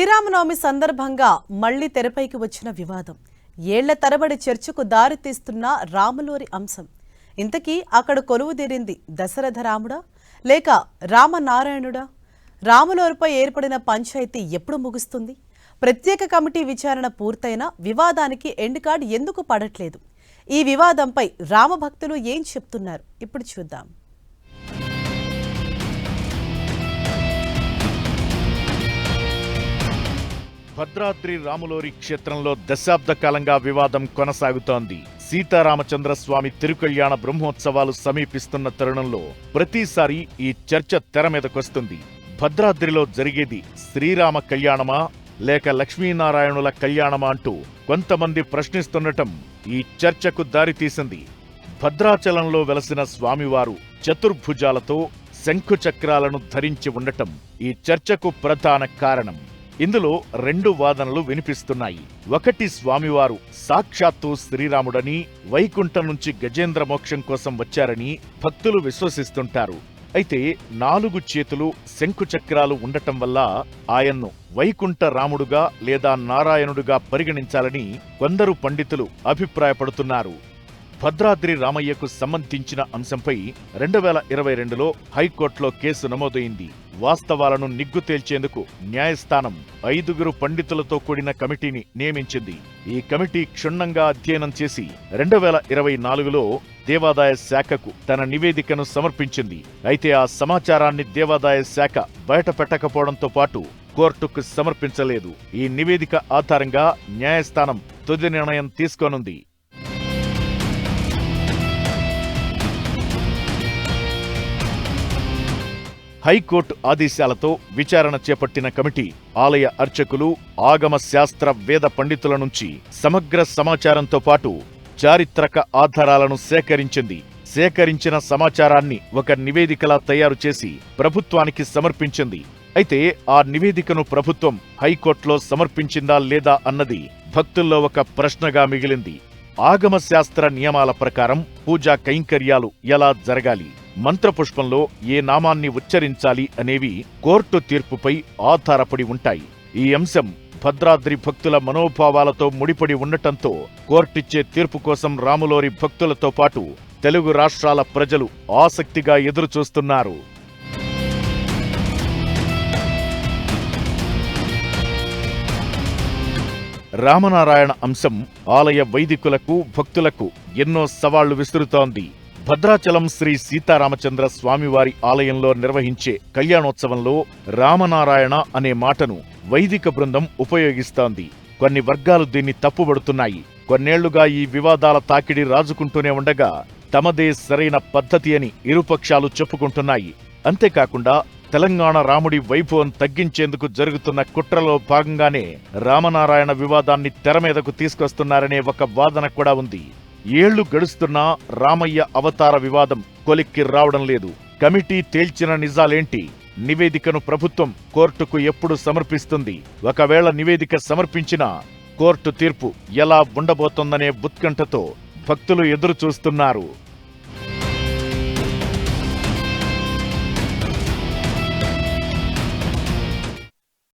శ్రీరామనవమి సందర్భంగా మళ్లీ తెరపైకి వచ్చిన వివాదం. ఏళ్ల తరబడి చర్చకు దారితీస్తున్న రాములోరి అంశం. ఇంతకీ అక్కడ కొలువుదీరింది దశరథ రాముడా లేక రామనారాయణుడా? రాములోరిపై ఏర్పడిన పంచాయతీ ఎప్పుడు ముగుస్తుంది? ప్రత్యేక కమిటీ విచారణ పూర్తయినా వివాదానికి ఎండ్ కార్డ్ ఎందుకు పడట్లేదు? ఈ వివాదంపై రామభక్తులు ఏం చెప్తున్నారు ఇప్పుడు చూద్దాం. భద్రాద్రి రాములోరి క్షేత్రంలో దశాబ్ద కాలంగా వివాదం కొనసాగుతోంది. సీతారామచంద్రస్వామి తిరుకళ్యాణ బ్రహ్మోత్సవాలు సమీపిస్తున్న తరుణంలో ప్రతిసారి ఈ చర్చ తెర మీదకొస్తుంది. భద్రాద్రిలో జరిగేది శ్రీరామ కళ్యాణమా లేక లక్ష్మీనారాయణుల కళ్యాణమా అంటూ కొంతమంది ప్రశ్నిస్తుండటం ఈ చర్చకు దారితీసింది. భద్రాచలంలో వెలసిన స్వామివారు చతుర్భుజాలతో శంఖుచక్రాలను ధరించి ఉండటం ఈ చర్చకు ప్రధాన కారణం. ఇందులో రెండు వాదనలు వినిపిస్తున్నాయి. ఒకటి, స్వామివారు సాక్షాత్తు శ్రీరాముడని, వైకుంఠం నుంచి గజేంద్ర మోక్షం కోసం వచ్చారని భక్తులు విశ్వసిస్తుంటారు. అయితే 4 చేతులు శంఖుచక్రాలు ఉండటం వల్ల ఆయన్ను వైకుంఠ రాముడుగా లేదా నారాయణుడుగా పరిగణించాలని కొందరు పండితులు అభిప్రాయపడుతున్నారు. భద్రాద్రి రామయ్యకు సంబంధించిన అంశంపై 2022లో హైకోర్టులో కేసు నమోదైంది. వాస్తవాలను నిగ్గు తేల్చేందుకు న్యాయస్థానం 5 పండితులతో కూడిన కమిటీని నియమించింది. ఈ కమిటీ క్షుణ్ణంగా అధ్యయనం చేసి 2024లో దేవాదాయ శాఖకు తన నివేదికను సమర్పించింది. అయితే ఆ సమాచారాన్ని దేవాదాయ శాఖ బయటపెట్టకపోవడంతో పాటు కోర్టుకు సమర్పించలేదు. ఈ నివేదిక ఆధారంగా న్యాయస్థానం తుది నిర్ణయం తీసుకోనుంది. హైకోర్టు ఆదేశాలతో విచారణ చేపట్టిన కమిటీ ఆలయ అర్చకులు, ఆగమ శాస్త్ర వేద పండితుల నుంచి సమగ్ర సమాచారంతో పాటు చారిత్రక ఆధారాలను సేకరించింది. సేకరించిన సమాచారాన్ని ఒక నివేదికలా తయారు చేసి ప్రభుత్వానికి సమర్పించింది. అయితే ఆ నివేదికను ప్రభుత్వం హైకోర్టులో సమర్పించిందా లేదా అన్నది భక్తుల్లో ఒక ప్రశ్నగా మిగిలింది. ఆగమ శాస్త్ర నియమాల ప్రకారం పూజా కైంకర్యాలు ఎలా జరగాలి, మంత్రపుష్పంలో ఏ నామాన్ని ఉచ్చరించాలి అనేవి కోర్టు తీర్పుపై ఆధారపడి ఉంటాయి. ఈ అంశం భద్రాద్రి భక్తుల మనోభావాలతో ముడిపడి ఉండటంతో కోర్టిచ్చే తీర్పు కోసం రాములోరి భక్తులతో పాటు తెలుగు రాష్ట్రాల ప్రజలు ఆసక్తిగా ఎదురుచూస్తున్నారు. రామనారాయణ అంశం ఆలయ వైదికులకు, భక్తులకు ఎన్నో సవాళ్లు విసురుతోంది. భద్రాచలం శ్రీ సీతారామచంద్ర స్వామివారి ఆలయంలో నిర్వహించే కళ్యాణోత్సవంలో రామనారాయణ అనే మాటను వైదిక బృందం ఉపయోగిస్తోంది. కొన్ని వర్గాలు దీన్ని తప్పుబడుతున్నాయి. కొన్నేళ్లుగా ఈ వివాదాల తాకిడి రాజుకుంటూనే ఉండగా తమదే సరైన పద్ధతి అని ఇరుపక్షాలు చెప్పుకుంటున్నాయి. అంతేకాకుండా తెలంగాణ రాముడి వైభవం తగ్గించేందుకు జరుగుతున్న కుట్రలో భాగంగానే రామనారాయణ వివాదాన్ని తెరమీదకు తీసుకొస్తున్నారనే ఒక వాదన కూడా ఉంది. ఏళ్లు గడుస్తున్నా రామయ్య అవతార వివాదం కొలిక్కి రావడం లేదు. కమిటీ తేల్చిన నిజాలేంటి? నివేదికను ప్రభుత్వం కోర్టుకు ఎప్పుడు సమర్పిస్తుంది? ఒకవేళ నివేదిక సమర్పించినా కోర్టు తీర్పు ఎలా ఉండబోతోందనే ఉత్కంఠతో భక్తులు ఎదురుచూస్తున్నారు.